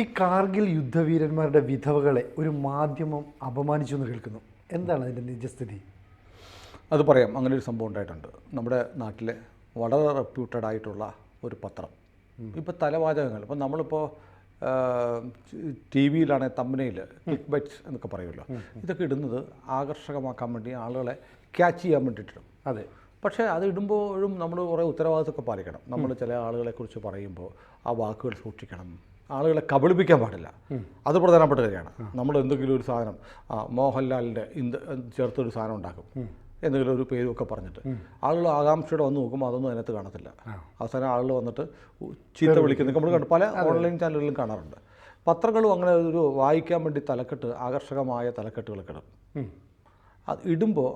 ഈ കാർഗിൽ യുദ്ധവീരന്മാരുടെ വിധവകളെ ഒരു മാധ്യമം അപമാനിച്ചു എന്ന് കേൾക്കുന്നു. എന്താണ് അതിൻ്റെ നിജസ്ഥിതി? അത് പറയാം. അങ്ങനെ ഒരു സംഭവം ഉണ്ടായിട്ടുണ്ട്. നമ്മുടെ നാട്ടിലെ വളരെ റെപ്യൂട്ടഡ് ആയിട്ടുള്ള ഒരു പത്രം ഇപ്പോൾ തലവാചകങ്ങൾ, ഇപ്പം നമ്മളിപ്പോൾ ടി വിയിലാണെങ്കിൽ തമ്പനയിൽ ക്ലിക്ക് ബൈറ്റ്സ് എന്നൊക്കെ പറയുമല്ലോ, ഇതൊക്കെ ഇടുന്നത് ആകർഷകമാക്കാൻ വേണ്ടി, ആളുകളെ ക്യാച്ച് ചെയ്യാൻ വേണ്ടിയിട്ടിടും. അതെ. പക്ഷേ അത് ഇടുമ്പോഴും നമ്മൾ കുറേ ഉത്തരവാദിത്തമൊക്കെ പാലിക്കണം. നമ്മൾ ചില ആളുകളെക്കുറിച്ച് പറയുമ്പോൾ ആ വാക്കുകൾ സൂക്ഷിക്കണം. ആളുകളെ കബളിപ്പിക്കാൻ പാടില്ല. അത് പ്രധാനപ്പെട്ട കാര്യമാണ്. നമ്മൾ എന്തെങ്കിലും ഒരു സാധനം മോഹൻലാലിൻ്റെ ചേർത്തൊരു സാധനം ഉണ്ടാക്കും, എന്തെങ്കിലും ഒരു പേരുമൊക്കെ പറഞ്ഞിട്ട് ആളുകൾ ആകാംക്ഷയോടെ വന്ന് നോക്കുമ്പോൾ അതൊന്നും അതിനകത്ത് കാണത്തില്ല. അവസാനം ആളുകൾ വന്നിട്ട് ചീത്ത വിളിക്കുന്നത് നമ്മൾ കണ്ടു, പല ഓൺലൈൻ ചാനലുകളിലും കാണാറുണ്ട്. പത്രങ്ങളും അങ്ങനെ ഒരു വായിക്കാൻ വേണ്ടി ആകർഷകമായ തലക്കെട്ടുകളൊക്കെ ഇടും. അത് ഇടുമ്പോൾ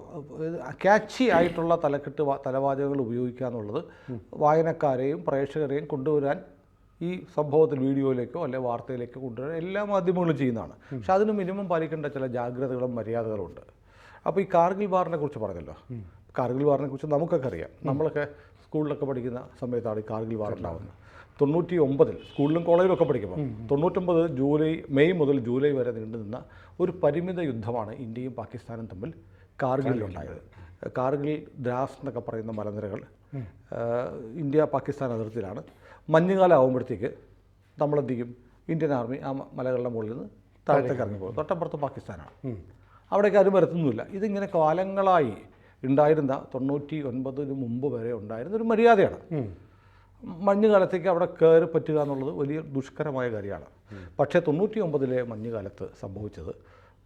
ക്യാച്ചി ആയിട്ടുള്ള തലവാചകങ്ങൾ ഉപയോഗിക്കുക എന്നുള്ളത് വായനക്കാരെയും പ്രേക്ഷകരെയും കൊണ്ടുവരാൻ, ഈ സംഭവത്തിൽ വീഡിയോയിലേക്കോ അല്ലെങ്കിൽ വാർത്തയിലേക്കോ കൊണ്ടുവരാൻ എല്ലാ മാധ്യമങ്ങളും ചെയ്യുന്നതാണ്. പക്ഷെ അതിന് മിനിമം പാലിക്കേണ്ട ചില ജാഗ്രതകളും മര്യാദകളും ഉണ്ട്. അപ്പോൾ ഈ കാർഗിൽ വാറിനെ കുറിച്ച് പറഞ്ഞല്ലോ, കാർഗിൽ വാറിനെ കുറിച്ച് നമുക്കൊക്കെ അറിയാം. നമ്മളൊക്കെ സ്കൂളിലൊക്കെ പഠിക്കുന്ന സമയത്താണ് ഈ കാർഗിൽ വാർ ഉണ്ടാകുന്നത്. 99 സ്കൂളിലും കോളേജിലൊക്കെ പഠിക്കുമ്പോൾ 99 മെയ് മുതൽ ജൂലൈ വരെ നീണ്ടുനിന്ന ഒരു പരിമിത യുദ്ധമാണ് ഇന്ത്യയും പാകിസ്ഥാനും തമ്മിൽ കാർഗിലുണ്ടായത്. കാർഗിൽ ദ്രാസ് എന്നൊക്കെ പറയുന്ന മലനിരകൾ ഇന്ത്യ പാകിസ്ഥാൻ അതിർത്തിയിലാണ്. മഞ്ഞുകാലം ആകുമ്പോഴത്തേക്ക് നമ്മളെന്ത് ചെയ്യും, ഇന്ത്യൻ ആർമി ആ മലകളുടെ മുകളിൽ നിന്ന് താഴത്തേക്ക് ഇറങ്ങിപ്പോകും. തൊട്ടപ്പുറത്ത് പാകിസ്ഥാനാണ്. അവിടേക്ക് ആരും വരുത്തുന്നില്ല. ഇതിങ്ങനെ കാലങ്ങളായി ഉണ്ടായിരുന്ന 99 മുമ്പ് വരെ ഉണ്ടായിരുന്ന ഒരു മര്യാദയാണ്. മഞ്ഞുകാലത്തേക്ക് അവിടെ കയറി പറ്റുക എന്നുള്ളത് വലിയ ദുഷ്കരമായ കാര്യമാണ്. പക്ഷേ 99 മഞ്ഞുകാലത്ത് സംഭവിച്ചത്,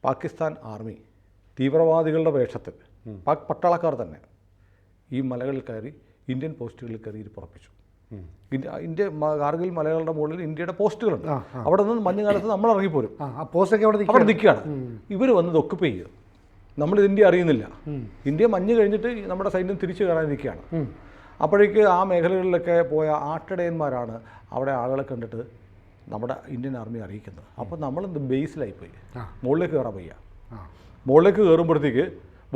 പാകിസ്ഥാൻ ആർമി തീവ്രവാദികളുടെ വേഷത്തിൽ, പട്ടാളക്കാർ തന്നെ ഈ മലകളിൽ കയറി ഇന്ത്യൻ പോസ്റ്റുകളിൽ കയറി പുറപ്പിച്ചു. കാർഗിൽ മലകളുടെ മുകളിൽ ഇന്ത്യയുടെ പോസ്റ്റുകളുണ്ട്. അവിടെ നിന്ന് മഞ്ഞുകാലത്ത് നമ്മൾ ഇറങ്ങിപ്പോരും. പോസ്റ്റൊക്കെ അവിടെ നിൽക്കുകയാണ്. ഇവർ വന്നത് ഒക്കുപ്പൈ ചെയ്തു. നമ്മളിത് ഇന്ത്യ അറിയുന്നില്ല. ഇന്ത്യ മഞ്ഞ് കഴിഞ്ഞിട്ട് നമ്മുടെ സൈന്യം തിരിച്ചു കയറാനിരിക്കുകയാണ്. അപ്പോഴേക്ക് ആ മേഖലകളിലൊക്കെ പോയ ആട്ടിടയന്മാരാണ് അവിടെ ആളുകളെ കണ്ടിട്ട് നമ്മുടെ ഇന്ത്യൻ ആർമി അറിയിക്കുന്നത്. അപ്പോൾ നമ്മളെന്ത് ബേസിലായിപ്പോയി, മുകളിലേക്ക് കയറാൻ വയ്യ. മുകളിലേക്ക് കയറുമ്പോഴത്തേക്ക്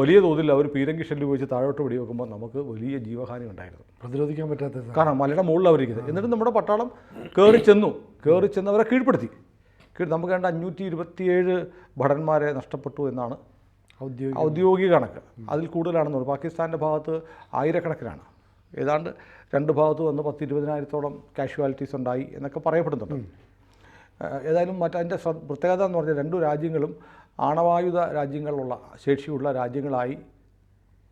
വലിയ തോതിൽ അവർ പീരങ്കി ഷെല്ല് ഉപയോഗിച്ച് താഴോട്ട് വെടിവെക്കുമ്പോൾ നമുക്ക് വലിയ ജീവഹാനി ഉണ്ടായിരുന്നു. പ്രതിരോധിക്കാൻ പറ്റാത്ത, കാരണം മലയുടെ മുകളിൽ അവരിക്കുന്നത്. എന്നിട്ട് നമ്മുടെ പട്ടാളം കയറി ചെന്ന് അവരെ കീഴ്പ്പെടുത്തി. നമുക്ക് വേണ്ട 527 ഭടന്മാരെ നഷ്ടപ്പെട്ടു എന്നാണ് ഔദ്യോഗിക കണക്ക്. അതിൽ കൂടുതലാണെന്ന് പറഞ്ഞു. പാകിസ്ഥാൻ്റെ ഭാഗത്ത് ആയിരക്കണക്കിനാണ്. ഏതാണ്ട് രണ്ട് ഭാഗത്ത് വന്ന് 10-20,000-ഓളം കാഷ്വാലിറ്റീസ് ഉണ്ടായി എന്നൊക്കെ പറയപ്പെടുന്നുണ്ട്. ഏതായാലും അതിൻ്റെ പ്രത്യേകത എന്ന് പറഞ്ഞാൽ രണ്ടു രാജ്യങ്ങളും ആണവായുധ രാജ്യങ്ങളുള്ള ശേഷിയുള്ള രാജ്യങ്ങളായി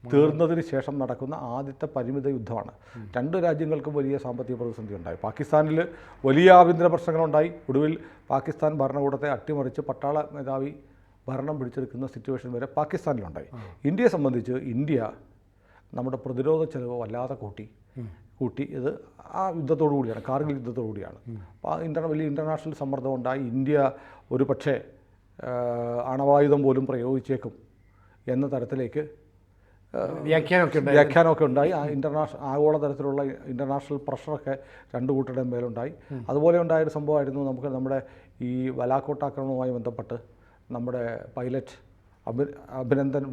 തീർന്നതിന് ശേഷം നടക്കുന്ന ആദ്യത്തെ പരിമിത യുദ്ധമാണ്. രണ്ട് രാജ്യങ്ങൾക്കും വലിയ സാമ്പത്തിക പ്രതിസന്ധി ഉണ്ടായി. പാകിസ്ഥാനിൽ വലിയ ആഭ്യന്തര പ്രശ്നങ്ങളുണ്ടായി. ഒടുവിൽ പാകിസ്ഥാൻ ഭരണകൂടത്തെ അട്ടിമറിച്ച് പട്ടാള മേധാവി ഭരണം പിടിച്ചെടുക്കുന്ന സിറ്റുവേഷൻ വരെ പാകിസ്ഥാനിലുണ്ടായി. ഇന്ത്യയെ സംബന്ധിച്ച് ഇന്ത്യ നമ്മുടെ പ്രതിരോധ ചെലവ് വല്ലാതെ കൂട്ടി ഇത് ആ യുദ്ധത്തോടു കൂടിയാണ്, കാർഗിൽ യുദ്ധത്തോടു കൂടിയാണ്. വലിയ ഇൻ്റർനാഷണൽ സമ്മർദ്ദം ഉണ്ടായി. ഇന്ത്യ ഒരു പക്ഷേ അണവായുധം പോലും പ്രയോഗിച്ചേക്കും എന്ന തരത്തിലേക്ക് വ്യാഖ്യാനമൊക്കെ ഉണ്ടായി. ആഗോള തരത്തിലുള്ള ഇൻ്റർനാഷണൽ പ്രഷറൊക്കെ രണ്ടു കൂട്ടരുടെയും മേലുണ്ടായി. അതുപോലെ ഉണ്ടായൊരു സംഭവമായിരുന്നു നമ്മുടെ ഈ ബലാക്കോട്ട് ആക്രമണവുമായി ബന്ധപ്പെട്ട് നമ്മുടെ പൈലറ്റ് അഭിനന്ദൻ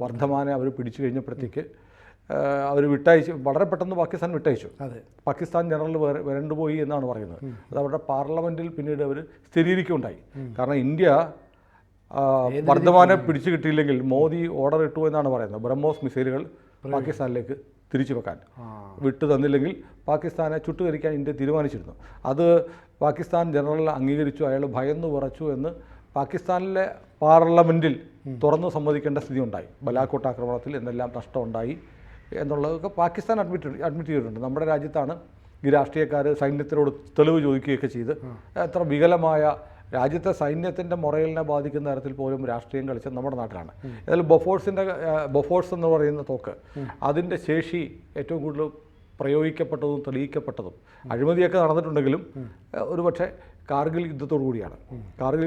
വർദ്ധമാനെ അവർ പിടിച്ചു കഴിഞ്ഞപ്പോഴത്തേക്ക് അവർ വിട്ടയച്ചു. വളരെ പെട്ടെന്ന് പാകിസ്ഥാൻ വിട്ടയച്ചു. പാകിസ്ഥാൻ ജനറൽ വരണ്ടുപോയി എന്നാണ് പറയുന്നത്. അത് അവരുടെ പാർലമെൻറ്റിൽ പിന്നീട് അവർ സ്ഥിരീകരിക്കുകയുണ്ടായി. കാരണം ഇന്ത്യ വർദ്ധമാനെ പിടിച്ചു കിട്ടിയില്ലെങ്കിൽ മോദി ഓർഡർ ഇട്ടു എന്നാണ് പറയുന്നത്. ബ്രഹ്മോസ് മിസൈലുകൾ പാകിസ്ഥാനിലേക്ക് തിരിച്ചു വെക്കാൻ വിട്ടു തന്നില്ലെങ്കിൽ പാകിസ്ഥാനെ ചുട്ടുകരിക്കാൻ ഇന്ത്യ തീരുമാനിച്ചിരുന്നു. അത് പാകിസ്ഥാൻ ജനറൽ അംഗീകരിച്ചു. അയാൾ ഭയന്നു വിറച്ചു എന്ന് പാകിസ്ഥാനിലെ പാർലമെൻറ്റിൽ തുറന്നു സമ്മതിക്കേണ്ട സ്ഥിതി ഉണ്ടായി. ബലാക്കോട്ട് ആക്രമണത്തിൽ എന്തെല്ലാം നഷ്ടമുണ്ടായി എന്നുള്ളതൊക്കെ പാകിസ്ഥാൻ അഡ്മിറ്റ് ചെയ്തിട്ടുണ്ട്. നമ്മുടെ രാജ്യത്താണ് ഈ രാഷ്ട്രീയക്കാർ സൈന്യത്തിനോട് തെളിവ് ചോദിക്കുകയൊക്കെ ചെയ്ത് എത്ര വികലമായ രാജ്യത്തെ സൈന്യത്തിൻ്റെ മൊറലിനെ ബാധിക്കുന്ന തരത്തിൽ പോലും രാഷ്ട്രീയം കളിച്ചത് നമ്മുടെ നാട്ടിലാണ്. ഏതായാലും ബൊഫോഴ്സ് എന്ന് പറയുന്ന തോക്ക്, അതിൻ്റെ ശേഷി ഏറ്റവും കൂടുതൽ പ്രയോഗിക്കപ്പെട്ടതും തെളിയിക്കപ്പെട്ടതും അഴിമതിയൊക്കെ നടന്നിട്ടുണ്ടെങ്കിലും ഒരുപക്ഷെ കാർഗിൽ യുദ്ധത്തോടു കൂടിയാണ്. കാർഗിൽ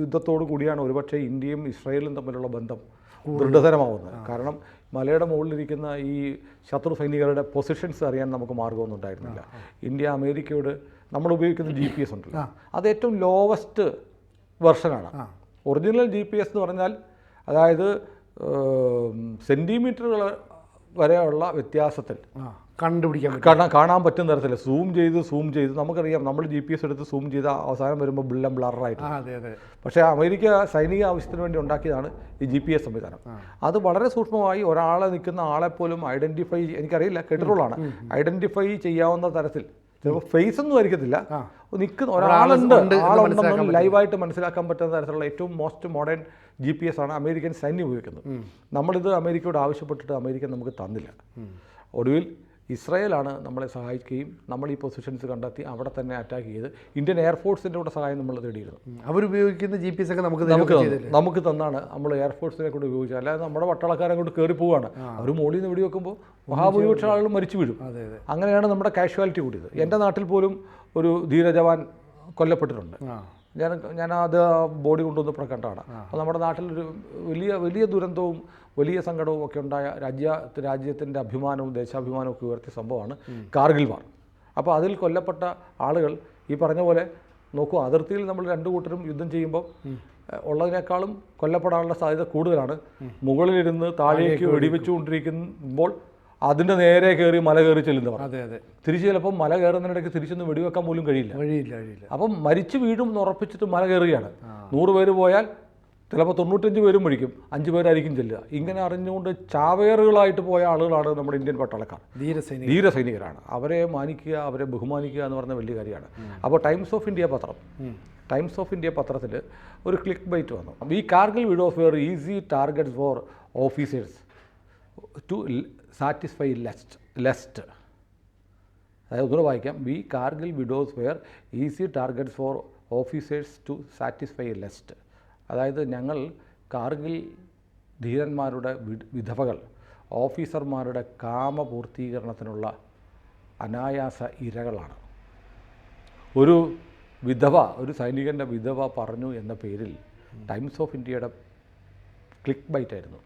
യുദ്ധത്തോടു കൂടിയാണ് ഒരുപക്ഷെ ഇന്ത്യയും ഇസ്രായേലും തമ്മിലുള്ള ബന്ധം ദൃഢതരമാവുന്നത്. കാരണം മലയുടെ മുകളിലിരിക്കുന്ന ഈ ശത്രു സൈനികരുടെ പൊസിഷൻസ് അറിയാൻ നമുക്ക് മാർഗമൊന്നും ഉണ്ടായിരുന്നില്ല. ഇന്ത്യ അമേരിക്കയോട് നമ്മൾ ഉപയോഗിക്കുന്ന GPS ഉണ്ടല്ലോ, അത് ഏറ്റവും ലോവസ്റ്റ് വെർഷനാണ്. ഒറിജിനൽ GPS എന്ന് പറഞ്ഞാൽ അതായത് സെൻറ്റിമീറ്ററുകൾ വരെയുള്ള വ്യത്യാസത്തിൽ കണ്ടുപിടിക്കാൻ പറ്റും. കാണാൻ പറ്റുന്ന തരത്തിൽ സൂം ചെയ്ത് നമുക്കറിയാം, നമ്മൾ GPS എടുത്ത് സൂം ചെയ്ത് അവസാനം വരുമ്പോൾ ബ്ലറായിട്ട്. അതെ അതെ. പക്ഷേ അമേരിക്ക സൈനിക ആവശ്യത്തിന് വേണ്ടി ഉണ്ടാക്കിയതാണ് ഈ GPS സംവിധാനം. അത് വളരെ സൂക്ഷ്മമായി ഒരാളെ നിൽക്കുന്ന ആളെപ്പോലും ഐഡൻറ്റിഫൈ, എനിക്കറിയില്ല, കേട്ടിട്ടുള്ളതാണ്, ഐഡൻറ്റിഫൈ ചെയ്യാവുന്ന തരത്തിൽ, ചിലപ്പോൾ ഫേസ് ഒന്നും ആയിരിക്കത്തില്ല, നിൽക്കുന്ന ആളുണ്ടെന്ന് ലൈവായിട്ട് മനസ്സിലാക്കാൻ പറ്റുന്ന തരത്തിലുള്ള ഏറ്റവും മോസ്റ്റ് മോഡേൺ GPS ആണ് അമേരിക്കൻ സൈന്യം ഉപയോഗിക്കുന്നത്. നമ്മളിത് അമേരിക്കയോട് ആവശ്യപ്പെട്ടിട്ട് അമേരിക്ക നമുക്ക് തന്നില്ല. ഒടുവിൽ ഇസ്രായേലാണ് നമ്മളെ സഹായിക്കുകയും നമ്മൾ ഈ പൊസിഷൻസ് കണ്ടെത്തി അവിടെ തന്നെ അറ്റാക്ക് ചെയ്ത് ഇന്ത്യൻ എയർഫോഴ്സിൻ്റെ കൂടെ സഹായം നമ്മൾ തേടിയിരുന്നു. അവരുപയോഗിക്കുന്ന GPS ഒക്കെ നമുക്ക് തന്നാണ് നമ്മൾ എയർഫോഴ്സിനെ കൂടെ ഉപയോഗിച്ചത്. അല്ലാതെ നമ്മുടെ പട്ടാളക്കാരെ കൊണ്ട് കയറി പോവുകയാണ്. അവർ മോളിൽ നിന്ന് വെടിവെക്കുമ്പോൾ മഹാഭൂരിപക്ഷം ആളുകൾ മരിച്ചു വീഴും. അങ്ങനെയാണ് നമ്മുടെ കാഷ്വാലിറ്റി കൂടിയത്. എൻ്റെ നാട്ടിൽ പോലും ഒരു ധീരജവാൻ കൊല്ലപ്പെട്ടിട്ടുണ്ട്. ഞാൻ അത് ബോഡി കൊണ്ടുവന്നപ്പോൾ കണ്ടാണ്. അപ്പോൾ നമ്മുടെ നാട്ടിലൊരു വലിയ ദുരന്തവും വലിയ സങ്കടവും ഒക്കെ ഉണ്ടായ രാജ്യത്തിൻ്റെ അഭിമാനവും ദേശാഭിമാനവും ഒക്കെ ഉയർത്തിയ സംഭവമാണ് കാർഗിൽ വാർ. അപ്പോൾ അതിൽ കൊല്ലപ്പെട്ട ആളുകൾ ഈ പറഞ്ഞ പോലെ നോക്കൂ, അതിർത്തിയിൽ നമ്മൾ രണ്ടു കൂട്ടരും യുദ്ധം ചെയ്യുമ്പോൾ ഉള്ളതിനേക്കാളും കൊല്ലപ്പെടാനുള്ള സാധ്യത കൂടുതലാണ്. മുകളിലിരുന്ന് താഴേക്ക് വെടിവെച്ചുകൊണ്ടിരിക്കുമ്പോൾ അതിൻ്റെ നേരെ കയറി മല കയറി ചെല്ലുന്നവർ. അതെ അതെ. തിരിച്ച് ചിലപ്പോൾ മല കയറുന്നതിനിടയ്ക്ക് തിരിച്ചൊന്ന് വെടിവെക്കാൻ പോലും കഴിയില്ല. അപ്പം മരിച്ചു വീഴും എന്ന് ഉറപ്പിച്ചിട്ട് മല കയറുകയാണ്. 100 പേര് പോയാൽ ചിലപ്പോൾ 95 പേരും മരിക്കും, 5 പേരായിരിക്കും ചെല്ലുക. ഇങ്ങനെ അറിഞ്ഞുകൊണ്ട് ചാവേറുകളായിട്ട് പോയ ആളുകളാണ് നമ്മുടെ ഇന്ത്യൻ പട്ടാളക്കാർ. ധീരസൈനികരാണ്. അവരെ മാനിക്കുക, അവരെ ബഹുമാനിക്കുക എന്ന് പറഞ്ഞ വലിയ കാര്യമാണ്. അപ്പോൾ ടൈംസ് ഓഫ് ഇന്ത്യ പത്രത്തിൽ ഒരു ക്ലിക്ക് ബൈറ്റ് വന്നു. ഈ Kargil widows were easy targets for officers to satisfy lust. അതായത് ഒന്നുകൂടെ വായിക്കാം. We Kargil widows were easy targets for officers to satisfy lust. അതായത് ഞങ്ങൾ കാർഗിൽ ധീരന്മാരുടെ വിധവകൾ ഓഫീസർമാരുടെ കാമപൂർത്തീകരണത്തിനുള്ള അനായാസ ഇരകളാണ്. ഒരു സൈനികൻ്റെ വിധവ പറഞ്ഞു എന്ന പേരിൽ ടൈംസ് ഓഫ് ഇന്ത്യയുടെ ക്ലിക്ക് ബൈറ്റായിരുന്നു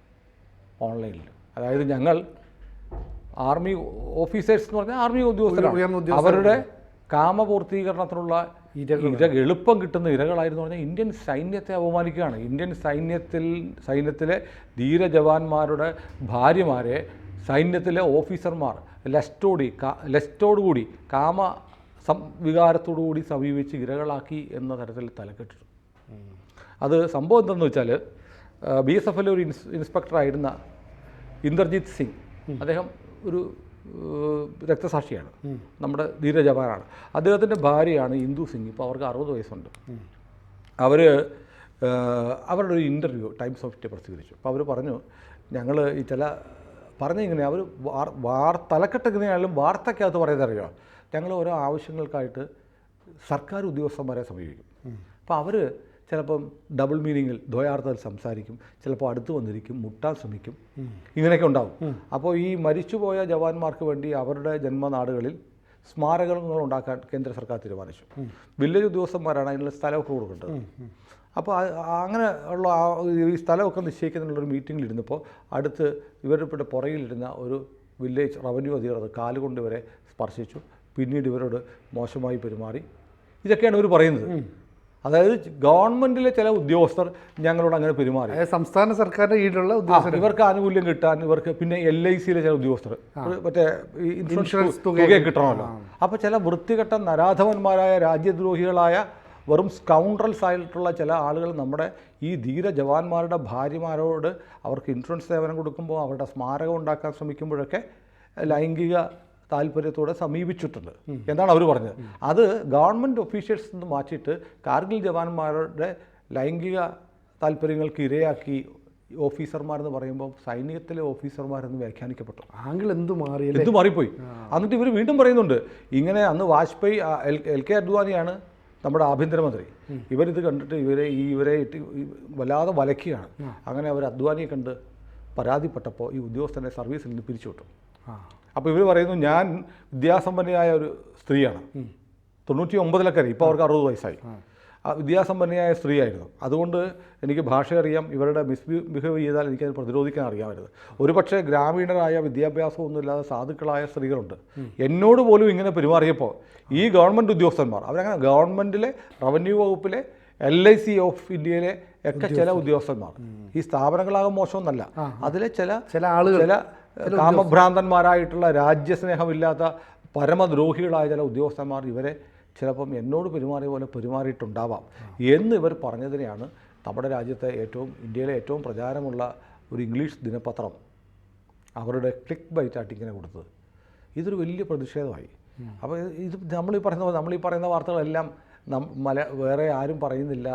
ഓൺലൈനിൽ. അതായത് ഞങ്ങൾ ആർമി ഓഫീസേഴ്സ് എന്ന് പറഞ്ഞാൽ ആർമി ഉദ്യോഗസ്ഥരാണ്, അവരുടെ കാമപൂർത്തീകരണത്തിനുള്ള എളുപ്പം കിട്ടുന്ന ഇരകളായിരുന്നു പറഞ്ഞാൽ ഇന്ത്യൻ സൈന്യത്തെ അപമാനിക്കുകയാണ്. ഇന്ത്യൻ സൈന്യത്തിലെ ധീരജവാന്മാരുടെ ഭാര്യമാരെ സൈന്യത്തിലെ ഓഫീസർമാർ ലെസ്റ്റോടുകൂടി വികാരത്തോടുകൂടി സമീപിച്ച് ഇരകളാക്കി എന്ന തരത്തിൽ തലക്കെട്ടിട്ടു. അത് സംഭവം എന്തെന്ന് വെച്ചാൽ BSFൽ ഒരു ഇൻസ്പെക്ടറായിരുന്ന ഇന്ദ്രജിത് സിംഗ്, അദ്ദേഹം ഒരു രക്തസാക്ഷിയാണ്, നമ്മുടെ ധീരജവാനാണ്. അദ്ദേഹത്തിൻ്റെ ഭാര്യയാണ് ഇന്ദു സിംഗ്. ഇപ്പോൾ അവർക്ക് 60 വയസ്സുണ്ട്. അവരുടെ ഒരു ഇൻ്റർവ്യൂ ടൈംസ് ഓഫ് ഇന്ത്യ പ്രസിദ്ധീകരിച്ചു. അപ്പോൾ അവർ പറഞ്ഞു, ഞങ്ങൾ ഈ പറഞ്ഞിങ്ങനെ അവർ തലക്കെട്ട് എങ്ങനെയാണെങ്കിലും വാർത്തയ്ക്കകത്ത് പറയുന്നത് അറിയുക, ഞങ്ങൾ ഓരോ ആവശ്യങ്ങൾക്കായിട്ട് സർക്കാർ ഉദ്യോഗസ്ഥന്മാരെ സമീപിക്കും. അപ്പോൾ അവർ ചിലപ്പം ഡബിൾ മീനിങ്ങിൽ ദ്വയാർത്ഥത്തിൽ സംസാരിക്കും, ചിലപ്പോൾ അടുത്ത് വന്നിരിക്കും, മുട്ടാൻ ശ്രമിക്കും, ഇങ്ങനെയൊക്കെ ഉണ്ടാവും. അപ്പോൾ ഈ മരിച്ചുപോയ ജവാന്മാർക്ക് വേണ്ടി അവരുടെ ജന്മനാടുകളിൽ സ്മാരകങ്ങൾ ഉണ്ടാക്കാൻ കേന്ദ്ര സർക്കാർ തീരുമാനിച്ചു. വില്ലേജ് ഉദ്യോഗസ്ഥന്മാരാണ് അതിനുള്ള സ്ഥലമൊക്കെ കൊടുക്കേണ്ടത്. അപ്പോൾ അങ്ങനെ ഉള്ള ഈ സ്ഥലമൊക്കെ നിശ്ചയിക്കുന്നതിനുള്ളൊരു മീറ്റിങ്ങിലിരുന്നപ്പോൾ അടുത്ത് ഇവരുടെ പുറകിലിരുന്ന ഒരു വില്ലേജ് റവന്യൂ അധികൃതർ കാലുകൊണ്ട് ഇവരെ സ്പർശിച്ചു. പിന്നീട് ഇവരോട് മോശമായി പെരുമാറി. ഇതൊക്കെയാണ് ഇവർ പറയുന്നത്. അതായത് ഗവൺമെൻറ്റിലെ ചില ഉദ്യോഗസ്ഥർ ഞങ്ങളോട് അങ്ങനെ പെരുമാറി. സംസ്ഥാന സർക്കാരിൻ്റെ കീഴിലുള്ള ഉദ്യോഗസ്ഥർ, ഇവർക്ക് ആനുകൂല്യം കിട്ടാൻ ഇവർക്ക്, പിന്നെ LICയിലെ ചില ഉദ്യോഗസ്ഥർ മറ്റേ ഇൻഷുറൻസ് തുക കിട്ടണമല്ലോ. അപ്പോൾ ചില വൃത്തികെട്ട നരാധവന്മാരായ രാജ്യദ്രോഹികളായ വെറും സ്കൗണ്ടറൽസ് ആയിട്ടുള്ള ചില ആളുകൾ നമ്മുടെ ഈ ധീര ജവാന്മാരുടെ ഭാര്യമാരോട് അവർക്ക് ഇൻഷുറൻസ് സേവനം കൊടുക്കുമ്പോൾ അവരുടെ സ്മാരകം ഉണ്ടാക്കാൻ ശ്രമിക്കുമ്പോഴൊക്കെ ലൈംഗിക താല്പര്യത്തോടെ സമീപിച്ചിട്ടുണ്ട് എന്നാണ് അവർ പറഞ്ഞത്. അത് ഗവൺമെൻറ് ഒഫീഷ്യൽസ് നിന്ന് മാറ്റിയിട്ട് കാർഗിൽ ജവാന്മാരുടെ ലൈംഗിക താല്പര്യങ്ങൾക്ക് ഇരയാക്കി ഓഫീസർമാരെന്ന് പറയുമ്പോൾ സൈന്യത്തിലെ ഓഫീസർമാരെന്ന് വ്യാഖ്യാനിക്കപ്പെട്ടു. ആംഗിൾ എന്ത് മാറിപ്പോയി. എന്നിട്ട് ഇവർ വീണ്ടും പറയുന്നുണ്ട്, ഇങ്ങനെ അന്ന് വാജ്പേയി LK അദ്വാനിയാണ് നമ്മുടെ ആഭ്യന്തരമന്ത്രി. ഇവരിത് കണ്ടിട്ട് ഇവരെ വല്ലാതെ വലയ്ക്കുകയാണ്. അങ്ങനെ അവർ അദ്വാനിയെ കണ്ട് പരാതിപ്പെട്ടപ്പോൾ ഈ ഉദ്യോഗസ്ഥനെ സർവീസിൽ നിന്ന് പിരിച്ചുവിട്ടു. അപ്പോൾ ഇവർ പറയുന്നു, ഞാൻ വിദ്യാസമ്പന്നയായ ഒരു സ്ത്രീയാണ്, 99-ലൊക്കെ, ഇപ്പോൾ അവർക്ക് 60 വയസ്സായി. വിദ്യാസമ്പന്നയായ സ്ത്രീയായിരുന്നു. അതുകൊണ്ട് എനിക്ക് ഭാഷ അറിയാം. ഇവരുടെ മിസ്ബിഹേവ് ചെയ്താൽ എനിക്കത് പ്രതിരോധിക്കാൻ അറിയാമായിരുന്നു. ഒരുപക്ഷെ ഗ്രാമീണരായ വിദ്യാഭ്യാസമൊന്നുമില്ലാതെ സാധുക്കളായ സ്ത്രീകളുണ്ട്. എന്നോട് പോലും ഇങ്ങനെ പെരുമാറിയപ്പോൾ ഈ ഗവൺമെൻറ് ഉദ്യോഗസ്ഥന്മാർ, അവരങ്ങനെ ഗവൺമെൻറ്റിലെ റവന്യൂ വകുപ്പിലെ LIC ഓഫ് ഇന്ത്യയിലെ ഒക്കെ ചില ഉദ്യോഗസ്ഥന്മാർ. ഈ സ്ഥാപനങ്ങളാകും മോശമെന്നല്ല, അതിലെ ചില ആളുകൾ, ചില കാമഭ്രാന്തന്മാരായിട്ടുള്ള രാജ്യസ്നേഹമില്ലാത്ത പരമദ്രോഹികളായ ചില ഉദ്യോഗസ്ഥന്മാർ ഇവരെ ചിലപ്പം എന്നോട് പെരുമാറിയ പോലെ പെരുമാറിയിട്ടുണ്ടാവാം എന്ന് ഇവർ പറഞ്ഞതിനെയാണ് നമ്മുടെ രാജ്യത്തെ ഇന്ത്യയിലെ ഏറ്റവും പ്രചാരമുള്ള ഒരു ഇംഗ്ലീഷ് ദിനപത്രം അവരുടെ ക്ലിക്ക് ബൈറ്റായിട്ട് ഇങ്ങനെ കൊടുത്തത്. ഇതൊരു വലിയ പ്രതിഷേധമായി. അപ്പോൾ ഇത് നമ്മളീ പറയുന്ന വാർത്തകളെല്ലാം വേറെ ആരും പറയുന്നില്ല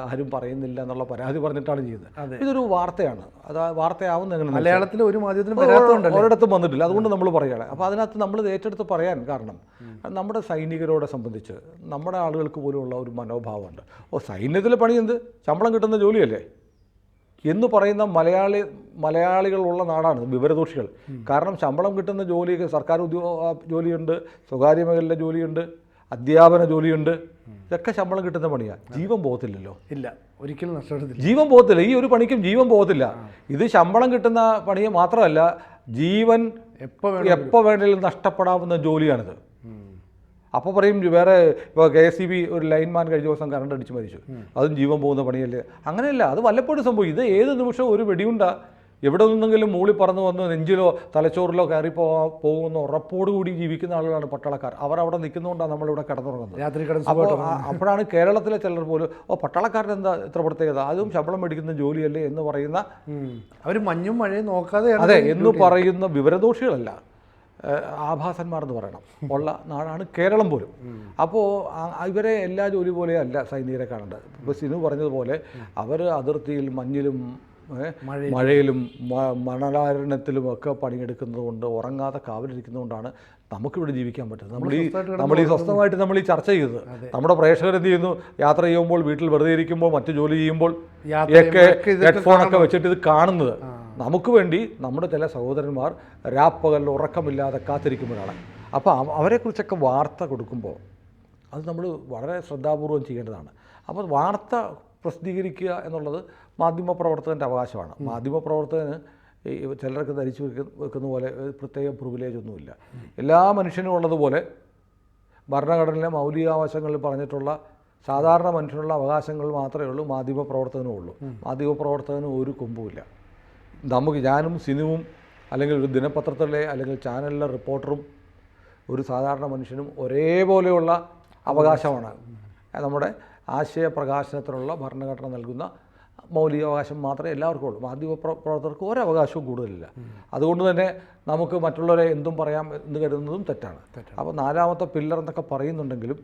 എന്നുള്ള പരാതി പറഞ്ഞിട്ടാണ് ചെയ്യുന്നത്. ഇതൊരു വാർത്തയാണ്. അത് വാർത്തയാവുന്ന എങ്ങനെ മലയാളത്തിൽ ഒരു മാധ്യമത്തിലും ഒരിടത്തും വന്നിട്ടില്ല. അതുകൊണ്ട് നമ്മൾ പറയുകയാണ്. അപ്പോൾ അതിനകത്ത് നമ്മൾ ഏറ്റെടുത്ത് പറയാൻ കാരണം നമ്മുടെ സൈനികരോടെ സംബന്ധിച്ച് നമ്മുടെ ആളുകൾക്ക് പോലുമുള്ള ഒരു മനോഭാവമുണ്ട്. സൈന്യത്തിലെ പണി എന്ത്, ശമ്പളം കിട്ടുന്ന ജോലിയല്ലേ എന്ന് പറയുന്ന മലയാളികളുള്ള നാടാണ് വിവരദോഷികൾ. കാരണം ശമ്പളം കിട്ടുന്ന ജോലി, സർക്കാർ ജോലിയുണ്ട്, സ്വകാര്യ മേഖലയിലെ ജോലിയുണ്ട്, അധ്യാപന ജോലിയുണ്ട്, ഇതൊക്കെ ശമ്പളം കിട്ടുന്ന പണിയാണ്. ജീവൻ പോകത്തില്ലല്ലോ. ഇല്ല, ഒരിക്കലും നഷ്ടപ്പെടത്തില്ല. ജീവൻ പോകത്തില്ല. ഈ ഒരു പണിക്കും ജീവൻ പോകത്തില്ല. ഇത് ശമ്പളം കിട്ടുന്ന പണിയെ മാത്രമല്ല, ജീവൻ എപ്പോൾ വേണമെങ്കിലും നഷ്ടപ്പെടാവുന്ന ജോലിയാണിത്. അപ്പോൾ പറയും വേറെ ഇപ്പോൾ KSEB ഒരു ലൈൻമാൻ കഴിഞ്ഞ ദിവസം കറണ്ട് അടിച്ച് മരിച്ചു, അതും ജീവൻ പോകുന്ന പണിയല്ലേ? അങ്ങനെയല്ല, അത് വല്ലപ്പോഴും സംഭവിക്കും. ഇത് ഏത് നിമിഷവും ഒരു വെടിയുണ്ട എവിടെ നിന്നെങ്കിലും മൂളി പറന്ന് വന്ന് നെഞ്ചിലോ തലച്ചോറിലോ കയറി പോകുന്ന ഉറപ്പോടുകൂടി ജീവിക്കുന്ന ആളുകളാണ് പട്ടാളക്കാർ. അവർ അവിടെ നിൽക്കുന്നതുകൊണ്ടാണ് നമ്മളിവിടെ കിടന്നുറങ്ങുന്നത്. അപ്പോഴാണ് കേരളത്തിലെ ചിലർ പോലും പട്ടാളക്കാരൻ എന്താ ഇത്ര പ്രത്യേകത, അതും ശമ്പളം മേടിക്കുന്ന ജോലിയല്ലേ എന്ന് പറയുന്ന, അവർ മഞ്ഞും മഴയും നോക്കാതെ അതെ എന്ന് പറയുന്ന വിവരദോഷികളല്ല, ആഭാസന്മാർ എന്ന് പറയണം ഉള്ള നാടാണ് കേരളം പോലും. അപ്പോൾ ഇവരെ എല്ലാ ജോലി പോലെയല്ല സൈനികരെ കാണേണ്ടത്. ഇപ്പോൾ സിനു പറഞ്ഞതുപോലെ അവർ അതിർത്തിയിൽ മഞ്ഞിലും മഴയിലും മണലാരണ്യത്തിലും ഒക്കെ പണിയെടുക്കുന്നത് കൊണ്ട്, ഉറങ്ങാതെ കാവലിരിക്കുന്നതുകൊണ്ടാണ് നമുക്കിവിടെ ജീവിക്കാൻ പറ്റുന്നത്. നമ്മൾ ഈ സ്വസ്ഥമായിട്ട് നമ്മൾ ഈ ചർച്ച ചെയ്തത്. നമ്മുടെ പ്രേക്ഷകർ എന്ത് ചെയ്യുന്നു, യാത്ര ചെയ്യുമ്പോൾ, വീട്ടിൽ വെറുതെ ഇരിക്കുമ്പോൾ, മറ്റു ജോലി ചെയ്യുമ്പോൾ ഒക്കെ ഹെഡ്ഫോണൊക്കെ വെച്ചിട്ട് ഇത് കാണുന്നത്. നമുക്ക് വേണ്ടി നമ്മുടെ ചില സഹോദരന്മാർ രാപ്പകൽ ഉറക്കമില്ലാതെ കാത്തിരിക്കുമ്പോഴാണ്. അപ്പോൾ അവരെക്കുറിച്ചൊക്കെ വാർത്ത കൊടുക്കുമ്പോൾ അത് നമ്മൾ വളരെ ശ്രദ്ധാപൂർവം ചെയ്യേണ്ടതാണ്. അപ്പോൾ വാർത്ത പ്രസിദ്ധീകരിക്കുക എന്നുള്ളത് മാധ്യമപ്രവർത്തകൻ്റെ അവകാശമാണ്. മാധ്യമപ്രവർത്തകന് ചിലർക്ക് ധരിച്ചു വെക്കുന്ന പോലെ പ്രത്യേക പ്രിവിലേജ് ഒന്നുമില്ല. എല്ലാ മനുഷ്യനും ഉള്ളതുപോലെ ഭരണഘടനയിലെ മൗലികാവകാശങ്ങളിൽ പറഞ്ഞിട്ടുള്ള സാധാരണ മനുഷ്യനുള്ള അവകാശങ്ങൾ മാത്രമേ ഉള്ളൂ മാധ്യമപ്രവർത്തകനും ഉള്ളൂ. മാധ്യമപ്രവർത്തകന് ഒരു കൊമ്പുമില്ല. ഞാനും സിനുവും അല്ലെങ്കിൽ ഒരു ദിനപത്രത്തിലെ അല്ലെങ്കിൽ ചാനലിലെ റിപ്പോർട്ടറും ഒരു സാധാരണ മനുഷ്യനും ഒരേപോലെയുള്ള അവകാശമാണ്. നമ്മുടെ ആശയപ്രകാശനത്തിനുള്ള ഭരണഘടന നൽകുന്ന മൗലികാവകാശം മാത്രമേ എല്ലാവർക്കും ഉള്ളൂ. മാധ്യമപ്രവർത്തകർക്ക് ഒരവകാശവും കൂടുതലില്ല. അതുകൊണ്ട് തന്നെ നമുക്ക് മറ്റുള്ളവരെ എന്തും പറയാം എന്ന് കരുതുന്നതും തെറ്റാണ്. അപ്പോൾ 4ാമത്തെ പില്ലർ എന്നൊക്കെ പറയുന്നുണ്ടെങ്കിലും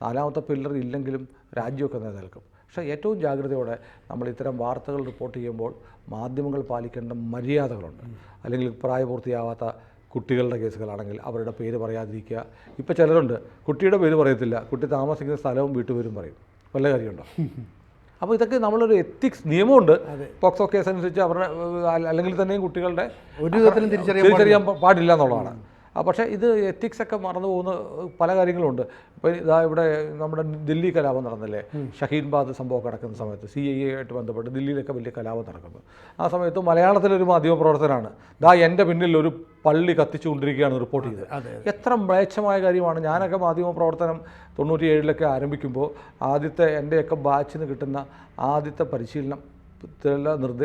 4ാമത്തെ പില്ലർ ഇല്ലെങ്കിലും രാജ്യമൊക്കെ നിലനിൽക്കും. പക്ഷേ ഏറ്റവും ജാഗ്രതയോടെ നമ്മൾ ഇത്തരം വാർത്തകൾ റിപ്പോർട്ട് ചെയ്യുമ്പോൾ മാധ്യമങ്ങൾ പാലിക്കേണ്ട മര്യാദകളുണ്ട്. അല്ലെങ്കിൽ പ്രായപൂർത്തിയാവാത്ത കുട്ടികളുടെ കേസുകളാണെങ്കിൽ അവരുടെ പേര് പറയാതിരിക്കുക. ഇപ്പോൾ ചിലരുണ്ട് കുട്ടിയുടെ പേര് പറയത്തില്ല, കുട്ടി താമസിക്കുന്ന സ്ഥലവും വീട്ടുപേരും പറയും. വല്ല കാര്യമുണ്ടോ? അപ്പോൾ ഇതൊക്കെ നമ്മളൊരു എത്തിക്സ് നിയമമുണ്ട്. പോക്സോ കേസ് അനുസരിച്ച് അവരുടെ അല്ലെങ്കിൽ തന്നെയും കുട്ടികളുടെ ഒരു വിധത്തിലും തിരിച്ചറിയാൻ പാടില്ല എന്നുള്ളതാണ്. പക്ഷേ ഇത് എത്തിക്സൊക്കെ മറന്നു പോകുന്ന പല കാര്യങ്ങളുണ്ട്. ഇപ്പോൾ ഇവിടെ നമ്മുടെ ദില്ലി കലാപം നടന്നില്ലേ, ഷഹീൻബാഗ് സംഭവം നടക്കുന്ന സമയത്ത് CIA ആയിട്ട് ബന്ധപ്പെട്ട് ദില്ലിയിലൊക്കെ വലിയ കലാപം നടക്കുന്നു. ആ സമയത്ത് മലയാളത്തിലൊരു മാധ്യമപ്രവർത്തനാണ് എൻ്റെ പിന്നിൽ ഒരു പള്ളി കത്തിച്ചുകൊണ്ടിരിക്കുകയാണ് റിപ്പോർട്ട് ചെയ്തത്. എത്ര മ്ലേച്ഛമായ കാര്യമാണ്. ഞാനൊക്കെ മാധ്യമപ്രവർത്തനം 97 ആരംഭിക്കുമ്പോൾ എൻ്റെയൊക്കെ ബാച്ചിന് കിട്ടുന്ന ആദ്യത്തെ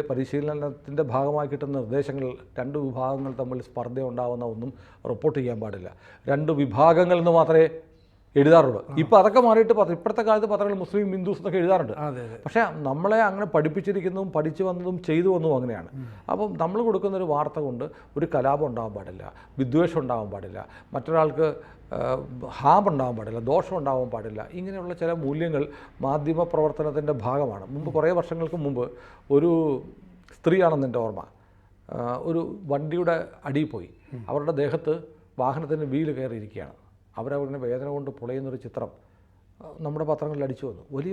പരിശീലനത്തിൻ്റെ ഭാഗമായി കിട്ടുന്ന നിർദ്ദേശങ്ങൾ 2 വിഭാഗങ്ങൾ തമ്മിൽ സ്പർദ്ധ ഉണ്ടാകുന്ന ഒന്നും റിപ്പോർട്ട് ചെയ്യാൻ പാടില്ല. 2 വിഭാഗങ്ങൾ എന്ന് മാത്രമേ എഴുതാറുള്ളൂ. ഇപ്പോൾ അതൊക്കെ മാറിയിട്ട് ഇപ്പോഴത്തെ കാലത്ത് പത്രങ്ങൾ മുസ്ലിം ഹിന്ദുസ് എന്നൊക്കെ എഴുതാറുണ്ട്. പക്ഷേ നമ്മളെ അങ്ങനെ പഠിപ്പിച്ചിരിക്കുന്നതും പഠിച്ചു വന്നതും ചെയ്തു വന്നതും അങ്ങനെയാണ്. അപ്പം നമ്മൾ കൊടുക്കുന്നൊരു വാർത്ത കൊണ്ട് ഒരു കലാപം ഉണ്ടാകാൻ പാടില്ല, വിദ്വേഷം ഉണ്ടാകാൻ പാടില്ല, മറ്റൊരാൾക്ക് ഹാം ഉണ്ടാകാൻ പാടില്ല, ദോഷം ഉണ്ടാകാൻ പാടില്ല. ഇങ്ങനെയുള്ള ചില മൂല്യങ്ങൾ മാധ്യമപ്രവർത്തനത്തിൻ്റെ ഭാഗമാണ്. കുറേ വർഷങ്ങൾക്ക് മുമ്പ് ഒരു സ്ത്രീയാണെന്ന് എൻ്റെ ഓർമ്മ, ഒരു വണ്ടിയുടെ അടിയിൽ പോയി അവരുടെ ദേഹത്ത് വാഹനത്തിൻ്റെ വീല് കയറിയിരിക്കുകയാണ്. അവരവരുടെ വേദന കൊണ്ട് പൊളയുന്നൊരു ചിത്രം നമ്മുടെ പത്രങ്ങളിൽ അടിച്ചു വന്നു. വലിയ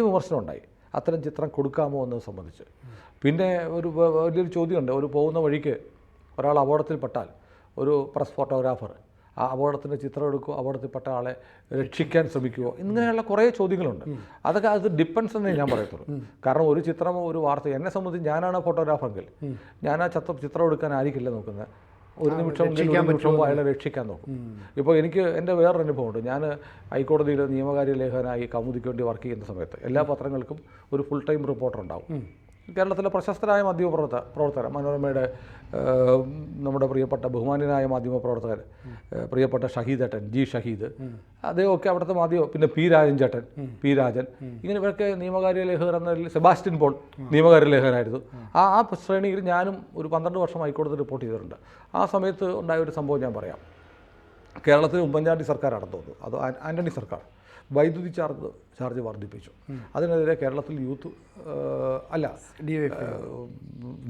വിമർശനമുണ്ടായി. അത്തരം ചിത്രം കൊടുക്കാമോ എന്നത് സംബന്ധിച്ച്. പിന്നെ വലിയൊരു ചോദ്യമുണ്ട്. പോകുന്ന വഴിക്ക് ഒരാൾ അപകടത്തിൽപ്പെട്ടാൽ ഒരു പ്രസ് ഫോട്ടോഗ്രാഫർ ആ അപകടത്തിൻ്റെ ചിത്രം എടുക്കുമോ, അപകടത്തിൽപ്പെട്ട ആളെ രക്ഷിക്കാൻ ശ്രമിക്കുമോ, ഇങ്ങനെയുള്ള കുറേ ചോദ്യങ്ങളുണ്ട്. അത് ഡിപ്പെൻസ് എന്നേ ഞാൻ പറയത്തുള്ളൂ. കാരണം ഒരു ചിത്രമോ ഒരു വാർത്ത, എന്നെ സംബന്ധിച്ച് ഞാനാണ് ഫോട്ടോഗ്രാഫറെങ്കിൽ ഞാൻ ആ ചിത്രം എടുക്കാനായിരിക്കില്ല നോക്കുന്നത്. ഒരു നിമിഷം മുമ്പ് അയാളെ രക്ഷിക്കാൻ നോക്കും. ഇപ്പോൾ എനിക്ക് എൻ്റെ വേറൊരു അനുഭവമുണ്ട്. ഞാൻ ഹൈക്കോടതിയിൽ നിയമകാര്യ ലേഖകനായി കൗമുദിക്ക് വേണ്ടി വർക്ക് ചെയ്യുന്ന സമയത്ത് എല്ലാ പത്രങ്ങൾക്കും ഒരു ഫുൾ ടൈം റിപ്പോർട്ടർ ഉണ്ടാവും. കേരളത്തിലെ പ്രശസ്തരായ മാധ്യമപ്രവർത്തകർ, മനോരമയുടെ നമ്മുടെ പ്രിയപ്പെട്ട ബഹുമാന്യനായ മാധ്യമപ്രവർത്തകർ, പ്രിയപ്പെട്ട ഷഹീദേട്ടൻ, ജി ഷഹീദ്, അദ്ദേഹമൊക്കെ അവിടുത്തെ പിന്നെ പി രാജൻ ചേട്ടൻ, പി രാജൻ, ഇങ്ങനെ ഇവരൊക്കെ നിയമകാര്യ ലേഖകർ എന്ന സെബാസ്റ്റ്യൻ പോൾ നിയമകാര്യ ലേഖകനായിരുന്നു. ആ ശ്രേണിയിൽ ഞാനും ഒരു 12 വർഷം ഹൈക്കോടതി റിപ്പോർട്ട് ചെയ്തിട്ടുണ്ട്. ആ സമയത്ത് ഉണ്ടായ ഒരു സംഭവം ഞാൻ പറയാം. കേരളത്തിൽ ഉമ്മൻചാണ്ടി സർക്കാരാണെന്ന് തോന്നുന്നു, അത് ആൻ്റണി സർക്കാർ വൈദ്യുതി ചാർജ് വർദ്ധിപ്പിച്ചു. അതിനെതിരെ കേരളത്തിൽ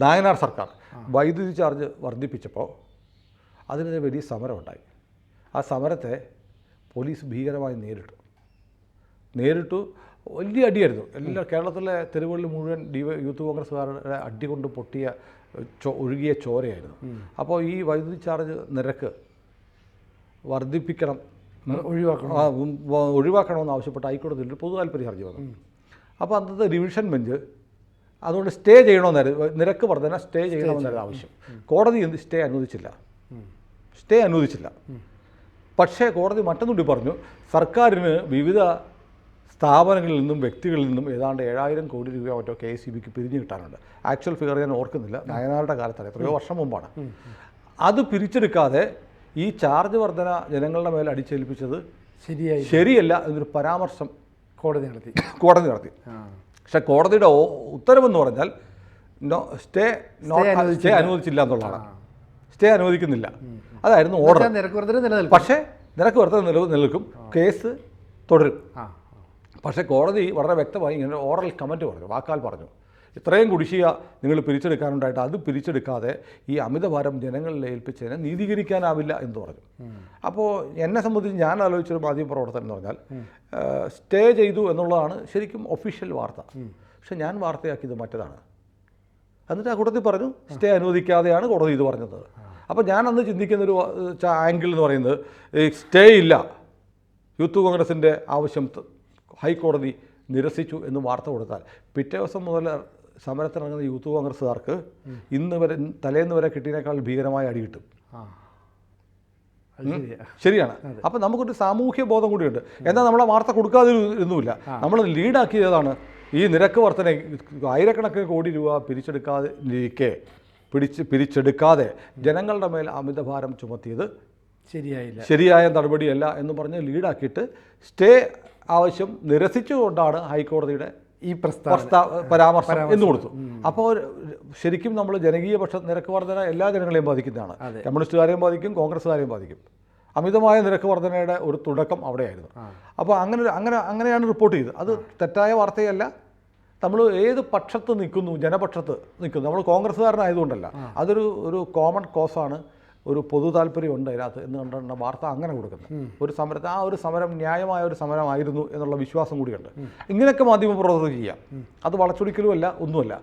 നായനാർ സർക്കാർ വൈദ്യുതി ചാർജ് വർദ്ധിപ്പിച്ചപ്പോൾ അതിനെതിരെ വലിയ സമരമുണ്ടായി. ആ സമരത്തെ പോലീസ് ഭീകരമായി നേരിട്ടു. വലിയ അടിയായിരുന്നു. കേരളത്തിലെ തെരുവുകളിൽ മുഴുവൻ യൂത്ത് കോൺഗ്രസ്സുകാരുടെ അടി കൊണ്ട് പൊട്ടിയ ഒഴുകിയ ചോരയായിരുന്നു. അപ്പോൾ ഈ വൈദ്യുതി ചാർജ് നിരക്ക് ഒഴിവാക്കണമെന്ന് ആവശ്യപ്പെട്ട് ഹൈക്കോടതിയിൽ പൊതു താൽപ്പര്യ ഹർജി വന്നു. അപ്പോൾ അന്നത്തെ ഡിവിഷൻ ബെഞ്ച് അതുകൊണ്ട് സ്റ്റേ ചെയ്യണമെന്നായിരുന്നു, നിരക്ക് വർധന സ്റ്റേ ചെയ്യണമെന്നായിരുന്നു ആവശ്യം. കോടതി സ്റ്റേ അനുവദിച്ചില്ല. പക്ഷേ കോടതി മറ്റൊന്നുകൂടി പറഞ്ഞു, സർക്കാരിന് വിവിധ സ്ഥാപനങ്ങളിൽ നിന്നും വ്യക്തികളിൽ നിന്നും ഏതാണ്ട് 7000 കോടി രൂപ മറ്റോ KSEBക്ക് പിരിഞ്ഞു കിട്ടാനുണ്ട്. ആക്ച്വൽ ഫിഗർ ഞാൻ ഓർക്കുന്നില്ല, നയനാരുടെ കാലത്താണ്, എത്രയോ വർഷം മുമ്പാണ്. അത് പിരിച്ചെടുക്കാതെ ഈ ചാർജ് വർധന ജനങ്ങളുടെ മേൽ അടിച്ചേൽപ്പിച്ചത് ശരിയല്ല എന്നൊരു പരാമർശം കോടതി നടത്തി. പക്ഷെ കോടതിയുടെ ഉത്തരവെന്ന് പറഞ്ഞാൽ സ്റ്റേ അനുവദിച്ചില്ല എന്നുള്ളതാണ്. സ്റ്റേ അനുവദിക്കുന്നില്ല, അതായിരുന്നു ഓർഡർ. പക്ഷേ നിരക്ക് വർധന നിലനിൽക്കും, കേസ് തുടരും. പക്ഷേ കോടതി വളരെ വ്യക്തമായി ഇങ്ങനെ ഓറൽ കമൻറ്റ് പറഞ്ഞു, വാക്കാൽ പറഞ്ഞു, ഇത്രയും കുടിശ്ശിക നിങ്ങൾ പിരിച്ചെടുക്കാനുണ്ടായിട്ട് അത് പിരിച്ചെടുക്കാതെ ഈ അമിതഭാരം ജനങ്ങളിൽ ഏൽപ്പിച്ചതിനെ നീതീകരിക്കാനാവില്ല എന്ന് പറഞ്ഞു. അപ്പോൾ എന്നെ സംബന്ധിച്ച് ഞാൻ ആലോചിച്ചൊരു മാധ്യമപ്രവർത്തനം എന്ന് പറഞ്ഞാൽ സ്റ്റേ ചെയ്തു എന്നുള്ളതാണ് ശരിക്കും ഒഫീഷ്യൽ വാർത്ത. പക്ഷെ ഞാൻ വാർത്തയാക്കിയത് മറ്റേതാണ്. എന്നിട്ട് ആ കൂട്ടത്തിൽ പറഞ്ഞു സ്റ്റേ അനുവദിക്കാതെയാണ് കോടതി ഇത് പറഞ്ഞത്. അപ്പോൾ ഞാൻ അന്ന് ചിന്തിക്കുന്നൊരു ആംഗിൾ എന്ന് പറയുന്നത്, സ്റ്റേ ഇല്ല, യൂത്ത് കോൺഗ്രസിൻ്റെ ആവശ്യം ഹൈക്കോടതി നിരസിച്ചു എന്ന് വാർത്ത കൊടുത്താൽ പിറ്റേ ദിവസം മുതൽ സമരത്തിനിറങ്ങുന്ന യൂത്ത് കോൺഗ്രസ്സുകാർക്ക് തലേന്ന് വരെ കിട്ടിയതിനേക്കാൾ ഭീകരമായ അടി കിട്ടും. ശരിയാണ്. അപ്പം നമുക്കൊരു സാമൂഹ്യ ബോധം കൂടിയുണ്ട്. എന്നാൽ നമ്മളെ വാർത്ത കൊടുക്കാതിരുന്നുമില്ല, നമ്മൾ ലീഡാക്കിയതാണ് ഈ നിരക്ക് വർധന. ആയിരക്കണക്കിന് കോടി രൂപ പിരിച്ചെടുക്കാതെ ജനങ്ങളുടെ മേൽ അമിതഭാരം ചുമത്തിയത് ശരിയായ നടപടിയല്ല എന്ന് പറഞ്ഞ് ലീഡാക്കിയിട്ട് സ്റ്റേ ആവശ്യം നിരസിച്ചുകൊണ്ടാണ് ഹൈക്കോടതിയുടെ ഈ പരാമർശം എന്ന് കൊടുത്തു. അപ്പോൾ ശരിക്കും നമ്മൾ ജനകീയ നിരക്ക് വർധന എല്ലാ ജനങ്ങളെയും ബാധിക്കുന്നതാണ്. കമ്മ്യൂണിസ്റ്റുകാരെയും ബാധിക്കും, കോൺഗ്രസ്സുകാരെയും ബാധിക്കും. അമിതമായ നിരക്ക് വർധനയുടെ ഒരു തുടക്കം അവിടെയായിരുന്നു. അപ്പോൾ അങ്ങനെയാണ് റിപ്പോർട്ട് ചെയ്തത്. അത് തെറ്റായ വാർത്തയല്ല. നമ്മൾ ഏത് പക്ഷത്ത് നിൽക്കുന്നു, ജനപക്ഷത്ത് നിൽക്കുന്നു. നമ്മൾ കോൺഗ്രസ്സുകാരനായതുകൊണ്ടല്ല, അതൊരു കോമൺ കോസാണ്, ഒരു പൊതു താല്പര്യമുണ്ട് അതിനകത്ത് എന്ന് കണ്ടുള്ള വാർത്ത അങ്ങനെ കൊടുക്കുന്നത്. ഒരു സമരം ന്യായമായ ഒരു സമരമായിരുന്നു എന്നുള്ള വിശ്വാസം കൂടിയുണ്ട്. ഇങ്ങനെയൊക്കെ മാധ്യമപ്രവർത്തകർ ചെയ്യാം. അത് വളച്ചൊടിക്കലുമല്ല, ഒന്നുമല്ല.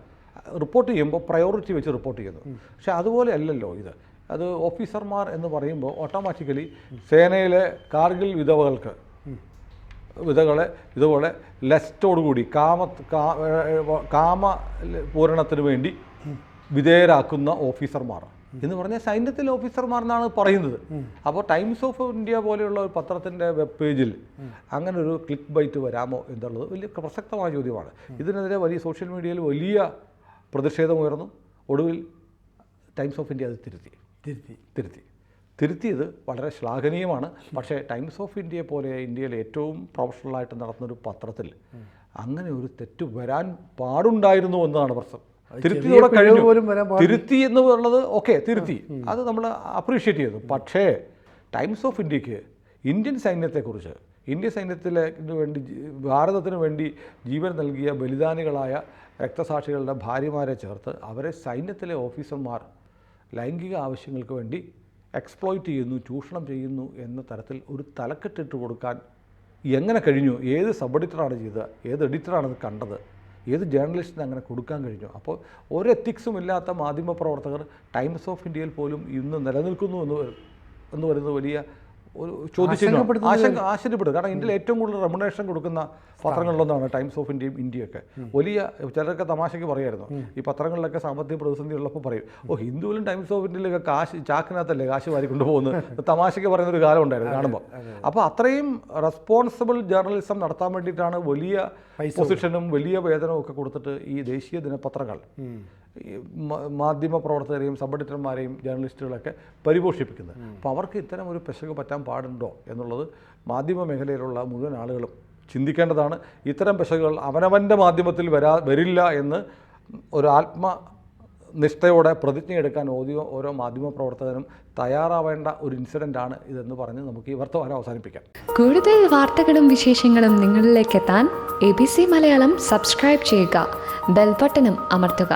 റിപ്പോർട്ട് ചെയ്യുമ്പോൾ പ്രയോറിറ്റി വെച്ച് റിപ്പോർട്ട് ചെയ്യുന്നു. പക്ഷേ അതുപോലെ അല്ലല്ലോ ഇത്. അത് ഓഫീസർമാർ എന്ന് പറയുമ്പോൾ ഓട്ടോമാറ്റിക്കലി സേനയിലെ കാർഗിൽ വിധകളെ ഇതുപോലെ ലസ്റ്റോടുകൂടി കാമപൂരണത്തിന് വേണ്ടി വിധേയരാക്കുന്ന ഓഫീസർമാർ എന്ന് പറഞ്ഞാൽ സൈന്യത്തിലെ ഓഫീസർമാർ എന്നാണ് പറയുന്നത്. അപ്പോൾ ടൈംസ് ഓഫ് ഇന്ത്യ പോലെയുള്ള ഒരു പത്രത്തിൻ്റെ വെബ് പേജിൽ അങ്ങനെ ഒരു ക്ലിക്ക് ബൈറ്റ് വരാമോ എന്നുള്ളത് വലിയ പ്രസക്തമായ ചോദ്യമാണ്. ഇതിനെതിരെ വലിയ സോഷ്യൽ മീഡിയയിൽ വലിയ പ്രതിഷേധമുയർന്നു. ഒടുവിൽ ടൈംസ് ഓഫ് ഇന്ത്യ അത് തിരുത്തിയത് വളരെ ശ്ലാഘനീയമാണ്. പക്ഷേ ടൈംസ് ഓഫ് ഇന്ത്യയെ പോലെ ഇന്ത്യയിലെ ഏറ്റവും പ്രൊഫഷണലായിട്ട് നടത്തുന്നൊരു പത്രത്തിൽ അങ്ങനെ ഒരു തെറ്റ് വരാൻ പാടുണ്ടായിരുന്നു എന്നതാണ് പ്രശ്നം. തിരുത്തിയോടെ കഴിഞ്ഞു. തിരുത്തി എന്ന് പറയുന്നത് തിരുത്തി, അത് നമ്മൾ അപ്രീഷിയേറ്റ് ചെയ്തു. പക്ഷേ ടൈംസ് ഓഫ് ഇന്ത്യക്ക് ഇന്ത്യൻ സൈന്യത്തെക്കുറിച്ച്, ഇന്ത്യൻ സൈന്യത്തിന് വേണ്ടി, ഭാരതത്തിന് വേണ്ടി ജീവൻ നൽകിയ ബലിദാനികളായ രക്തസാക്ഷികളുടെ ഭാര്യമാരെ ചേർത്ത് അവരെ സൈന്യത്തിലെ ഓഫീസർമാർ ലൈംഗിക ആവശ്യങ്ങൾക്ക് വേണ്ടി എക്സ്പ്ലോയിറ്റ് ചെയ്യുന്നു, ചൂഷണം ചെയ്യുന്നു എന്ന തരത്തിൽ ഒരു തലക്കെട്ടിട്ട് കൊടുക്കാൻ എങ്ങനെ കഴിഞ്ഞു? ഏത് സബ് എഡിറ്ററാണ് ചെയ്തത്? ഏത് എഡിറ്ററാണത് കണ്ടത്? ഏത് ജേർണലിസ്റ്റിന് അങ്ങനെ കൊടുക്കാൻ കഴിഞ്ഞു? അപ്പോൾ ഒരു എത്തിക്സും ഇല്ലാത്ത മാധ്യമപ്രവർത്തകർ ടൈംസ് ഓഫ് ഇന്ത്യയിൽ പോലും ഇന്ന് നിലനിൽക്കുന്നു എന്ന് വരുന്നത് വലിയ ഒരു ചോദ്യചിഹ്നം ആശ്ചര്യപ്പെടും. കാരണം ഇന്ത്യയിൽ ഏറ്റവും കൂടുതൽ റെമുനറേഷൻ കൊടുക്കുന്ന പത്രങ്ങളിലൊന്നാണ് ടൈംസ് ഓഫ് ഇന്ത്യയും ഇന്ത്യയൊക്കെ. വലിയ ചിലരൊക്കെ തമാശയ്ക്ക് പറയായിരുന്നു, ഈ പത്രങ്ങളിലൊക്കെ സാമ്പത്തിക പ്രതിസന്ധി ഉള്ളപ്പോൾ പറയും, ഹിന്ദുവിലും ടൈംസ് ഓഫ് ഇന്ത്യയിലൊക്കെ ചാക്കിനകത്തല്ലേ കാശ് വാരി കൊണ്ടുപോകുന്നത് തമാശയ്ക്ക് പറയുന്ന ഒരു കാലം ഉണ്ടായിരുന്നു കാണുമ്പോൾ. അപ്പോൾ അത്രയും റെസ്പോൺസിബിൾ ജേർണലിസം നടത്താൻ വേണ്ടിയിട്ടാണ് വലിയ പൊസിഷനും വലിയ വേതനവും ഒക്കെ കൊടുത്തിട്ട് ഈ ദേശീയ ദിനപത്രങ്ങൾ മാധ്യമ പ്രവർത്തകരെയും സബ് എഡിറ്റർമാരെയും ജേർണലിസ്റ്റുകളൊക്കെ പരിപോഷിപ്പിക്കുന്നത്. അപ്പോൾ അവർക്ക് ഇത്തരം ഒരു പെശക് പറ്റാൻ പാടുണ്ടോ എന്നുള്ളത് മാധ്യമ മേഖലയിലുള്ള മുഴുവൻ ആളുകളും ചിന്തിക്കേണ്ടതാണ്. ഇത്തരം പെശകുകൾ അവനവൻ്റെ മാധ്യമത്തിൽ വരില്ല എന്ന് ഒരു ആത്മനിഷ്ഠയോടെ പ്രതിജ്ഞയെടുക്കാൻ ഓരോ മാധ്യമ പ്രവർത്തകനും തയ്യാറാവേണ്ട ഒരു ഇൻസിഡൻ്റാണ് ഇതെന്ന് പറഞ്ഞ് നമുക്ക് ഈ വർത്തമാനം അവസാനിപ്പിക്കാം. കൂടുതൽ വാർത്തകളും വിശേഷങ്ങളും നിങ്ങളിലേക്ക് എത്താൻ ABC മലയാളം സബ്സ്ക്രൈബ് ചെയ്യുക, ബെൽ ബട്ടണും അമർത്തുക.